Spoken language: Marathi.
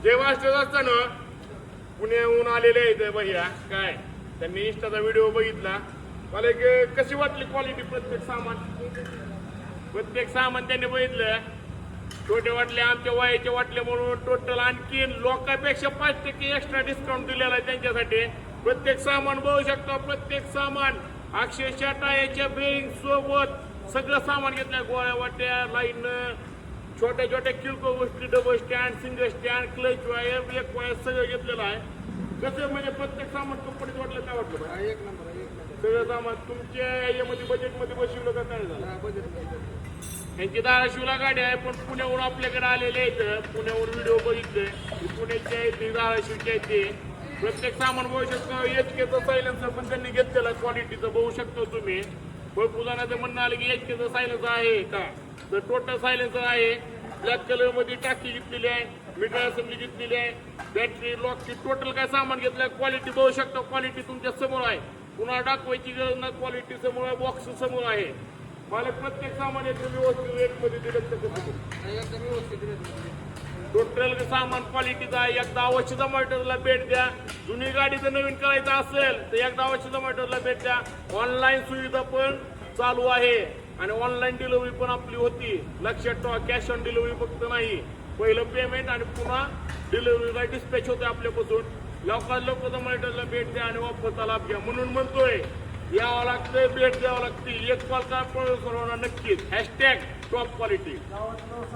जेव्हा असताना पुण्याहून आलेले आहेत भैया काय त्यांनी इंस्टाचा व्हिडिओ बघितला मला एक कशी वाटली क्वालिटी प्रत्येक सामान त्यांनी बघितलं छोटे वाटले आमच्या वयाचे वाटले म्हणून टोटल आणखीन लोकांपेक्षा 5% एक्स्ट्रा डिस्काउंट दिलेला आहे त्यांच्यासाठी प्रत्येक सामान बघू शकता प्रत्येक सामान अक्षरशः टायरच्या बेरिंग सोबत सगळं सामान घेतलंय गोळ्या वाट्या लाईन छोट्या छोट्या किरकोळ गोष्टी double stand single stand clutch wire एक वायर सगळं घेतलेलं आहे कसं म्हणजे प्रत्येक सामान कंपनीत वाटलं काय वाटलं एक नंबर सगळं सामान तुमच्या याच्यामध्ये बजेटमध्ये बसवलं का काय झालं यांची धाराशिवला गाडी आहे पण पुण्याहून आपल्याकडे आलेले आहेत पुण्याहून व्हिडिओ बघितले पुण्याचे आहेत धाराशिवचे आहेत ते प्रत्येक सामान बघू शकतो एचकेचं सायलेन्सर पण त्यांनी घेतलेलं क्वालिटीचं बघू शकतो तुम्ही भरपूर जणांचं म्हणणं आलं की एचकेचं सायलेन्सर आहे का तर टोटल सायलेन्सर आहे ब्लॅक कलर मध्ये टाकी घेतलेली आहे मीटर असेंब्ली घेतलेली आहे बॅटरी लॉकची टोटल काय सामान घेतलं क्वालिटी बघू शकतो क्वालिटी तुमच्या समोर आहे पुन्हा दाखवायची गरज ना क्वालिटी समोर आहे बॉक्स समोर आहे मला प्रत्येक सामान एकदम व्यवस्थित रेटमध्ये दिलं टोटल सामान क्वालिटीचा आहे एकदा अवश्य झोमॅटोला भेट द्या जुनी गाडी जर नवीन करायचं असेल तर एकदा अवश्य झोमॅटोला भेट द्या ऑनलाईन सुविधा पण चालू आहे आणि ऑनलाईन डिलिव्हरी पण आपली होती लक्षात ठेवा कॅश ऑन डिलिव्हरी फक्त नाही पहिलं पेमेंट आणि पुन्हा डिलिव्हरीला डिस्पॅच होते आपल्यापासून लवकर झोमॅटोला भेट द्या आणि ऑफरचा लाभ घ्या म्हणून म्हणतोय यावं लागतंय भेट द्यावं लागते एक कॉल का नक्कीच #टॉप क्वालिटी